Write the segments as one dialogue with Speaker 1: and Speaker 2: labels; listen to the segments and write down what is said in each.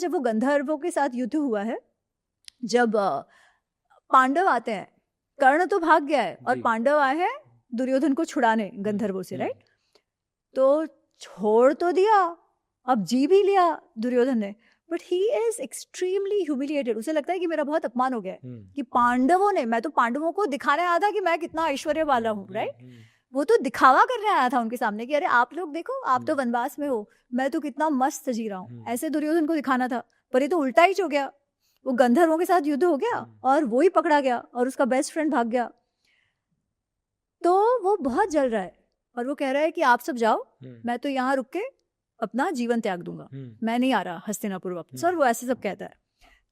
Speaker 1: जब वो गंधर्वों के साथ युद्ध हुआ है, जब पांडव आते हैं, कर्ण तो भाग गया है और पांडव आए हैं दुर्योधन को छुड़ाने गंधर्वों से, राइट? तो छोड़ तो दिया, अब जी भी लिया दुर्योधन ने, but he is extremely humiliated. उसे लगता है कि मेरा बहुत अपमान हो गया है कि पांडवों ने, मैं तो पांडवों को दिखाने आया था कि मैं कितना ऐश्वर्य वाला हूँ, राइट? वो तो दिखावा करने आया था उनके सामने कि अरे आप लोग देखो, आप तो वनवास में हो, मैं तो कितना मस्त जी रहा हूँ, ऐसे दुर्योधन को दिखाना था। पर ये तो उल्टा ही हो गया, वो गंधर्वों के साथ युद्ध हो गया और वो ही पकड़ा गया और उसका बेस्ट फ्रेंड भाग गया। तो वो बहुत जल रहा है और वो कह रहा है कि आप सब जाओ, मैं तो यहाँ रुक के अपना जीवन त्याग दूंगा, मैं नहीं आ रहा हस्तिनापुर वापस। और वो ऐसे सब कहता है।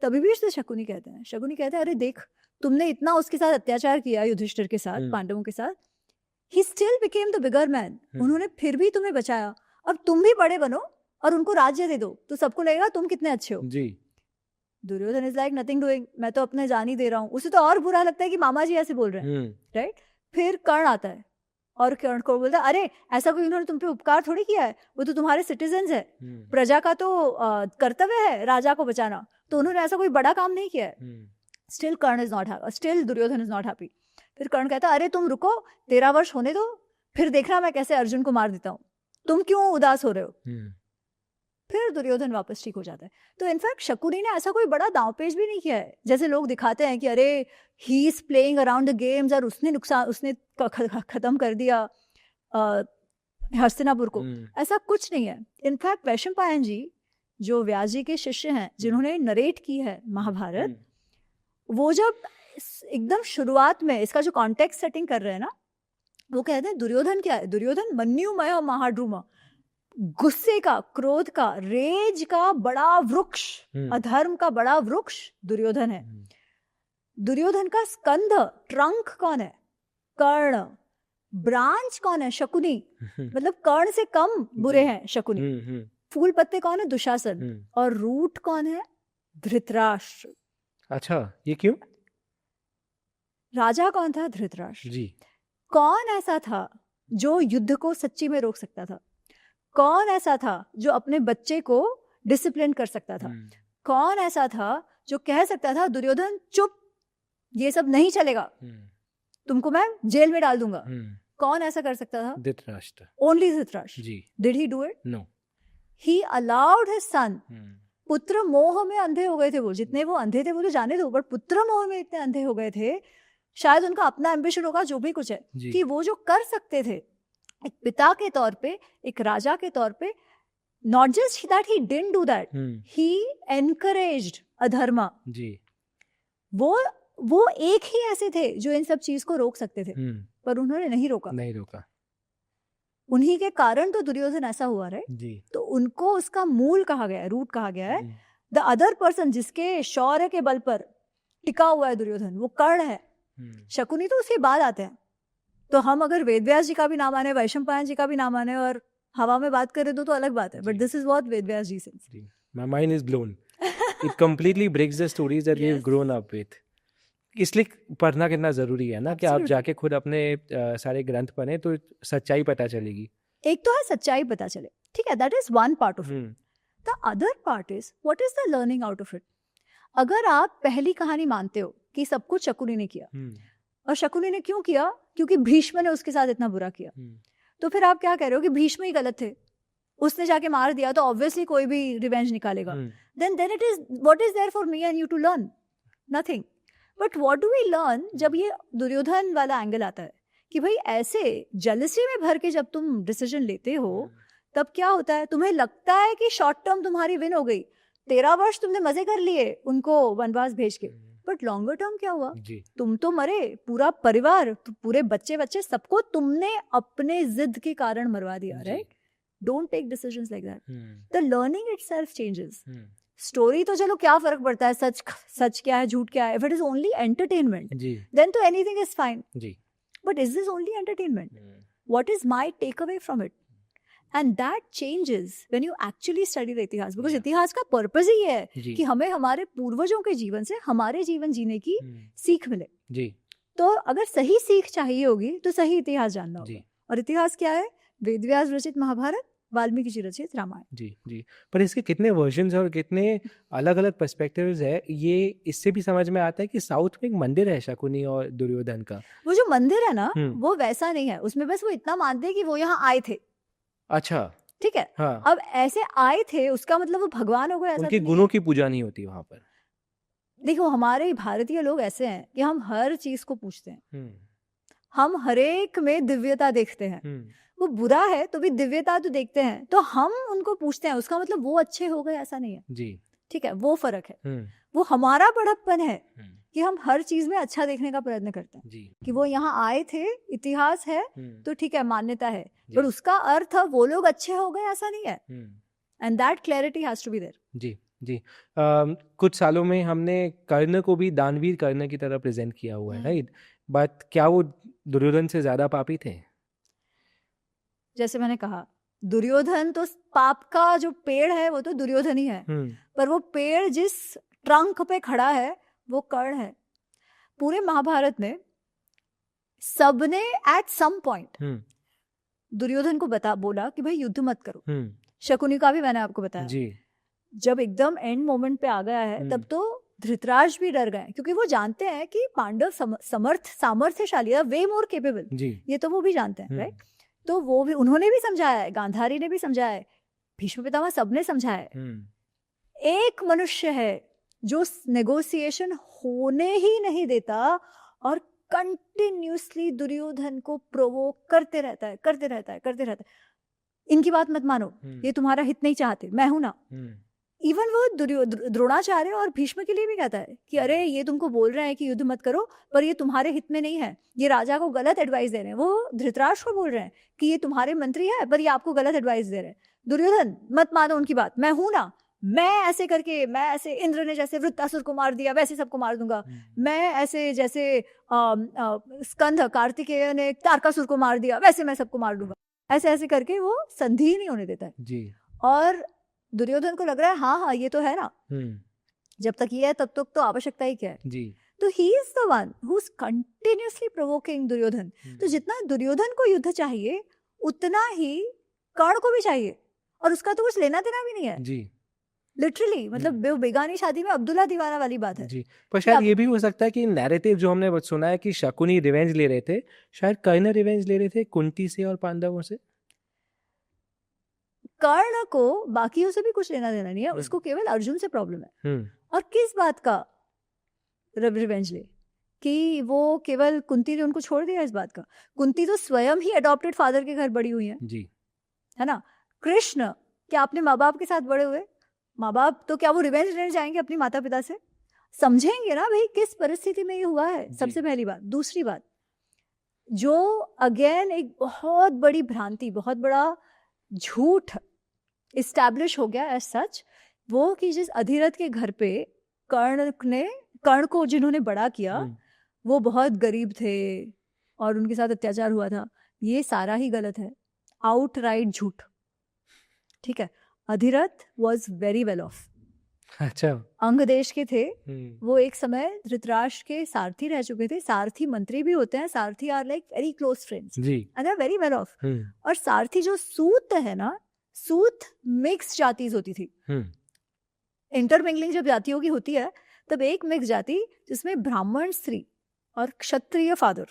Speaker 1: तभी भी उससे शकुनी कहते हैं, शकुनी कहते हैं अरे देख, तुमने इतना उसके साथ अत्याचार किया युधिष्ठिर के साथ, पांडवों के साथ, he still became the bigger man, उन्होंने फिर भी तुम्हें बचाया, अब तुम भी बड़े बनो और उनको राज्य दे दो, तो सबको लगेगा तुम कितने अच्छे हो जी। Duryodhana is like nothing doing, मैं तो अपने जान ही दे रहा हूँ। उसे तो और बुरा लगता है कि मामा जी ऐसे बोल रहे हैं, राइट? फिर कर्ण आता है और कर्ण को बोलता है अरे ऐसा कोई उन्होंने तुम पे उपकार थोड़ी किया है, वो तो तुम्हारे सिटीजन्स है, प्रजा का तो कर्तव्य है राजा को बचाना, तो उन्होंने ऐसा कोई बड़ा काम नहीं किया है। Still Karna is not happy, still Duryodhana is not happy. फिर कर्ण कहता है अरे तुम रुको, 13 वर्ष होने दो, फिर देखना मैं कैसे अर्जुन को मार देता हूँ, तुम क्यों उदास हो रहे हो? फिर दुर्योधन वापस ठीक हो जाता है। तो इनफैक्ट शकुनी ने ऐसा कोई बड़ा दांवपेच भी नहीं किया है, जैसे लोग दिखाते हैं कि अरे he is playing around the games और उसने खत्म कर दिया हस्तिनापुर को। ऐसा कुछ नहीं है। इनफैक्ट वैशंपायन जी जो व्यास जी के शिष्य हैं, जिन्होंने नरेट की है महाभारत, वो जब एकदम शुरुआत में इसका जो कॉन्टेक्स्ट सेटिंग कर रहे हैं ना, वो कहते हैं दुर्योधन क्या है? दुर्योधन मन्युमय महाड्रूमा, गुस्से का, क्रोध का, रेज का बड़ा वृक्ष, अधर्म का बड़ा वृक्ष दुर्योधन है। दुर्योधन का स्कंध, ट्रंक कौन है? कर्ण। ब्रांच कौन है? शकुनी। मतलब कर्ण से कम बुरे हैं शकुनी। फूल पत्ते कौन है? दुशासन। और रूट कौन है? धृतराष्ट्र।
Speaker 2: अच्छा, ये क्यों?
Speaker 1: राजा कौन था? धृतराष्ट्र
Speaker 2: जी।
Speaker 1: कौन ऐसा था जो युद्ध को सच्ची में रोक सकता था? कौन ऐसा था जो अपने बच्चे को डिसिप्लिन कर सकता था? कौन ऐसा था जो कह सकता था दुर्योधन चुप, ये सब नहीं चलेगा, तुमको मैं जेल में डाल दूंगा? कौन ऐसा कर सकता था?
Speaker 2: धृतराष्ट्र।
Speaker 1: ओनली धृतराष्ट्र।
Speaker 2: जी।
Speaker 1: Did he do it?
Speaker 2: No.
Speaker 1: He allowed his son. पुत्र मोह में अंधे हो गए थे वो, जितने वो अंधे थे वो तो जाने दो, बट पुत्र मोह में इतने अंधे हो गए थे, शायद उनका अपना एम्बिशन होगा, जो भी कुछ है, कि वो जो कर सकते थे एक पिता के तौर पे, एक राजा के तौर पे, not just that he didn't do that, he encouraged अधर्मा।
Speaker 2: जी।
Speaker 1: वो एक ही ऐसे थे जो इन सब चीज को रोक सकते थे, पर उन्होंने नहीं रोका। उन्हीं के कारण तो दुर्योधन ऐसा हुआ, राइट? तो उनको उसका मूल कहा गया है, रूट कहा गया है। द अदर पर्सन जिसके शौर्य के बल पर टिका हुआ है दुर्योधन, वो कर्ण है। शकुनी तो उसके बाद आते हैं। तो हम अगर वेदव्यास जी का भी नाम माने, वैशंपायन जी का भी नाम माने और हवा में बात करें तो अलग बात है, but this is what Vedvyas ji said.
Speaker 2: My mind is blown. It completely breaks the stories that we've grown up with. इसलिए पढ़ना कितना जरूरी है ना, कि आप जाके खुद अपने सारे ग्रंथ पढ़ें तो सच्चाई पता चलेगी।
Speaker 1: एक तो है सच्चाई पता चले, ठीक है, that is one part of it. The other part is what is the learning out of it. अगर आप पहली कहानी मानते हो कि सब कुछ शकुनी ने किया, और शकुनी ने क्यों किया? क्योंकि भीष्म ने उसके साथ इतना बुरा किया, तो फिर आप क्या कह रहे हो कि भीष्म ही गलत थे, उसने जाके मार दिया तो ऑब्वियसली कोई भी रिवेंज निकालेगा। Then it is what is there for me and you to learn? Nothing. But what do we learn जब ये दुर्योधन वाला एंगल आता है कि भाई ऐसे जेलसी में भर के जब तुम डिसीजन लेते हो, तब क्या होता है? तुम्हें लगता है कि शॉर्ट टर्म तुम्हारी विन हो गई, 13 वर्ष तुमने मजे कर लिए उनको वनवास भेज के, बट लॉन्गर टर्म क्या हुआ? तुम तो मरे, पूरा परिवार, पूरे बच्चे सबको तुमने अपने जिद के कारण मरवा दिया, right? Don't take decisions like that. The learning itself changes. Story तो चलो क्या फर्क पड़ता है, सच क्या है, झूठ क्या है? If it is only entertainment then तो anything is fine, but is this only entertainment? What is my takeaway from it? And that changes when you actually study the इतिहास, because इतिहास का पर्पस ही है कि हमें हमारे पूर्वजों के जीवन से हमारे जीवन जीने की सीख मिले। जी। तो अगर सही सीख चाहिए होगी तो सही इतिहास जानना होगा। और इतिहास क्या है? वेदव्यास रचित महाभारत वाल्मीकि जी रचित रामायण।
Speaker 2: जी जी। पर इसके कितने वर्जन्स और कितने अलग अलग पर्सपेक्टिव्स है, ये इससे भी समझ में आता है कि साउथ में एक मंदिर है शकुनी और दुर्योधन का।
Speaker 1: वो जो मंदिर है ना वो वैसा नहीं है, उसमें बस वो इतना मानते हैं कि वो यहाँ आए थे।
Speaker 2: अच्छा,
Speaker 1: ठीक है।
Speaker 2: हाँ।
Speaker 1: अब ऐसे आए थे उसका मतलब वो भगवान हो गए, ऐसा
Speaker 2: उनके
Speaker 1: तो
Speaker 2: गुणों की पूजा नहीं होती वहां पर।
Speaker 1: देखो हमारे भारतीय लोग ऐसे हैं कि हम हर चीज को पूछते हैं, हम हरेक में दिव्यता देखते हैं। वो बुरा है तो भी दिव्यता तो देखते हैं, तो हम उनको पूछते हैं, उसका मतलब वो अच्छे हो गए ऐसा नहीं है
Speaker 2: जी।
Speaker 1: ठीक है, वो फर्क है। वो हमारा बड़प्पन है कि हम हर चीज में अच्छा देखने का प्रयत्न करते हैं
Speaker 2: जी।
Speaker 1: कि वो यहाँ आए थे, इतिहास है तो ठीक है, मान्यता है, पर उसका अर्थ वो लोग अच्छे हो गए ऐसा नहीं है। And that clarity has to be there.
Speaker 2: जी जी। कुछ सालों में हमने कर्ण को भी दानवीर कर्ण की तरह प्रेजेंट किया हुआ है, राइट? बट क्या वो दुर्योधन से ज्यादा पापी थे?
Speaker 1: जैसे मैंने कहा, दुर्योधन तो पाप का जो पेड़ है वो तो दुर्योधन ही है, पर वो पेड़ जिस ट्रंक पे खड़ा है वो कर्ण है। पूरे महाभारत में सबने एट सम पॉइंट दुर्योधन को बोला कि भाई युद्ध मत करो। शकुनी का भी मैंने आपको बताया
Speaker 2: जी।
Speaker 1: जब एकदम एंड मोमेंट पे आ गया है तब तो धृतराष्ट्र भी डर गए, क्योंकि वो जानते हैं कि पांडव सामर्थ्यशाली है, वे मोर केपेबल, ये तो वो भी जानते हैं, राइट? तो वो भी, उन्होंने भी समझाया है, गांधारी ने भी समझाया है, भीष्म पितामह सबने समझाया है। एक मनुष्य है जो नेगोशिएशन होने ही नहीं देता और कंटिन्यूसली दुर्योधन को प्रोवोक करते रहता है। इनकी बात मत मानो, ये तुम्हारा हित नहीं चाहते, मैं हूं ना। इवन वो द्रोणाचार्य और भीष्म के लिए भी कहता है कि अरे ये तुमको बोल रहे हैं कि युद्ध मत करो, पर ये तुम्हारे हित में नहीं है, ये राजा को गलत एडवाइस दे रहे हैं। वो धृतराष्ट्र को बोल रहे हैं कि ये तुम्हारे मंत्री है पर ये आपको गलत एडवाइस दे रहे हैं। दुर्योधन मत मानो उनकी बात, मैं हूं ना, मैं ऐसे करके, मैं ऐसे इंद्र ने जैसे वृत्तासुर को मार दिया वैसे सबको मार दूंगा, मैं ऐसे जैसे स्कंद कार्तिकेय ने तारकासुर को मार दिया वैसे मैं सबको मार दूंगा। ऐसे ऐसे करके वो संधि नहीं होने देता है
Speaker 2: जी।
Speaker 1: और दुर्योधन को लग रहा है हाँ ये तो है ना, जब तक ये है तब तक तो आवश्यकता ही क्या है
Speaker 2: जी।
Speaker 1: तो he is the one who is continuously provoking Duryodhana. तो जितना दुर्योधन को युद्ध चाहिए उतना ही कर्ण को भी चाहिए, और उसका तो कुछ लेना देना भी नहीं है
Speaker 2: जी।
Speaker 1: लिटरली, मतलब बेगानी शादी में अब्दुल्ला दीवाना वाली बात है
Speaker 2: जी। पर शायद ये भी हो सकता है कि नैरेटिव जो हमने सुना है कि शकुनी रिवेंज ले रहे थे, शायद कर्ण रिवेंज ले रहे थे कुंती से और पांडवों से।
Speaker 1: कर्ण को बाकियों से भी कुछ लेना देना नहीं है, उसको केवल अर्जुन से प्रॉब्लम है। और किस बात का रिवेंज ले कि वो केवल कुंती ने उनको छोड़ दिया, इस बात का? कुंती तो स्वयं ही अडॉप्टेड फादर के घर बड़ी हुई है
Speaker 2: जी,
Speaker 1: है ना। कृष्ण क्या अपने माँ बाप के साथ बड़े हुए? माँ बाप तो क्या वो रिवेंज लेने जाएंगे अपनी माता पिता से? समझेंगे ना भाई किस परिस्थिति में ये हुआ है, सबसे पहली बात। दूसरी बात, जो अगेन एक बहुत बड़ी भ्रांति, बहुत बड़ा झूठ इस्टेब्लिश हो गया एज सच, वो कि जिस अधिरथ के घर पे कर्ण को जिन्होंने बड़ा किया वो बहुत गरीब थे और उनके साथ अत्याचार हुआ था, ये सारा ही गलत है, आउटराइट झूठ। ठीक है, Adhirath was very well off.
Speaker 2: अच्छा,
Speaker 1: अंग देश के थे वो, एक समय धृतराष्ट्र के सारथी रह चुके थे। सारथी मंत्री भी होते हैं, सारथी are like very close friends and are very well off. और सारथी जो सूत है ना, सूत मिक्स जातीज होती थी। इंटरमिंगलिंग जब जातियों की होती है तब एक मिक्स जाति जिसमें ब्राह्मण स्त्री और क्षत्रिय फादर,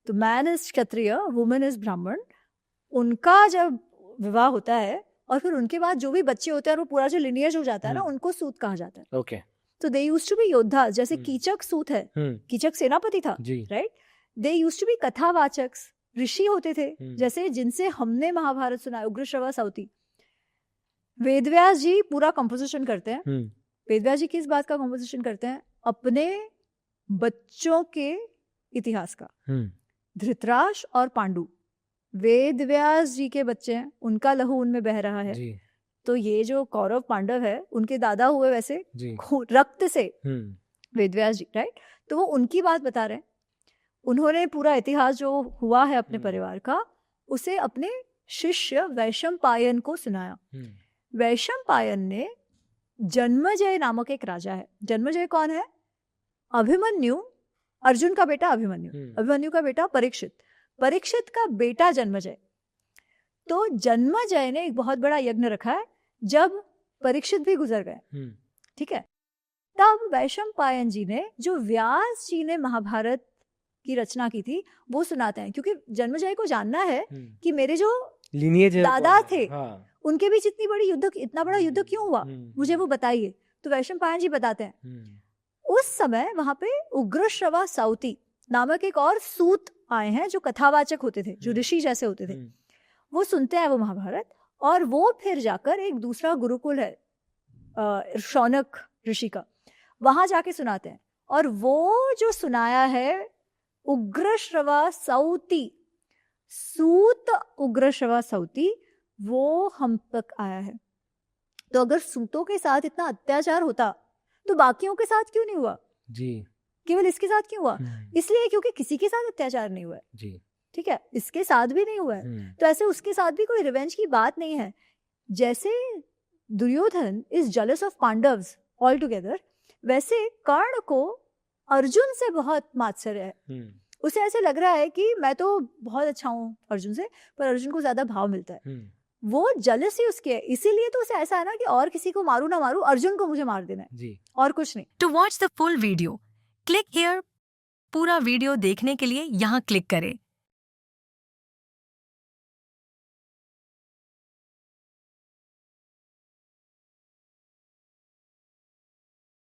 Speaker 1: तो man is Kshatriya, women is ब्राह्मण, उनका जब विवाह होता है और फिर उनके बाद जो भी बच्चे होते हैं वो पूरा जो लिनियज हो जाता है ना, उनको सूत कहा जाता है।
Speaker 2: ओके।
Speaker 1: तो दे यूज्ड टू बी योद्धा, जैसे कीचक सूत है, कीचक सेनापति था, right? They used to be कथावाचक, ऋषि होते थे, जैसे जिनसे हमने महाभारत सुना है, उग्रश्रवा साउती। वेदव्यास जी पूरा कंपोजिशन करते हैं। वेदव्यास जी किस बात का कंपोजिशन करते हैं? अपने बच्चों के इतिहास का। धृतराष्ट्र और पांडु वेदव्यास जी के बच्चे हैं, उनका लहू उनमें बह रहा है जी। तो ये जो कौरव पांडव है उनके दादा हुए वैसे रक्त से वेदव्यास जी, राइट? तो वो उनकी बात बता रहे हैं। उन्होंने पूरा इतिहास जो हुआ है अपने परिवार का उसे अपने शिष्य वैशंपायन को सुनाया। वैशंपायन ने, जन्मजय नामक एक राजा है, जन्मजय कौन है? अभिमन्यु, अर्जुन का बेटा अभिमन्यु, अभिमन्यु का बेटा परीक्षित, परीक्षित का बेटा जन्मजय। तो जन्मजय ने एक बहुत बड़ा यज्ञ रखा है जब परीक्षित भी गुजर गए, ठीक है। तब वैशंपायन जी ने, जो व्यास जी ने महाभारत की रचना की थी, वो सुनाते हैं, क्योंकि जन्मजय को जानना है कि मेरे जो
Speaker 2: लिनिएज
Speaker 1: दादा थे,
Speaker 2: हाँ,
Speaker 1: उनके बीच इतना बड़ा युद्ध क्यों हुआ, मुझे वो बताइए। तो वैशंपायन जी बताते हैं, उस समय वहां पे उग्रश्रवा साउती नामक एक और सूत आए हैं जो कथावाचक होते थे, जो ऋषि जैसे होते थे। वो सुनते हैं वो महाभारत, और वो फिर जाकर एक दूसरा गुरुकुल है शौनक ऋषि का, वहां जाके सुनाते हैं। और वो जो सुनाया है उग्रश्रवा साउती, सूत उग्रश्रवा साउती, वो हम तक आया है। तो अगर सूतों के साथ इतना अत्याचार होता तो बाकियों के साथ क्यों नहीं हुआ
Speaker 2: जी,
Speaker 1: केवल इसके साथ क्यों हुआ? इसलिए क्योंकि किसी के साथ अत्याचार नहीं हुआ है
Speaker 2: जी,
Speaker 1: ठीक है, इसके साथ भी नहीं हुआ है, तो ऐसे उसके साथ भी कोई रिवेंज की बात नहीं है। जैसे Duryodhana is jealous of Pandavas all together, वैसे कर्ण को अर्जुन से बहुत मात्सर्य है। उसे ऐसे लग रहा है कि मैं तो बहुत अच्छा हूँ अर्जुन से, पर अर्जुन को ज्यादा भाव मिलता है। वो जेलसी उसकी है, इसीलिए तो उसे ऐसा है ना कि और किसी को मारू ना मारू, अर्जुन को मुझे मार देना है
Speaker 2: जी।
Speaker 1: और कुछ नहीं।
Speaker 3: To watch the full video click here. पूरा वीडियो देखने के लिए यहाँ क्लिक करें।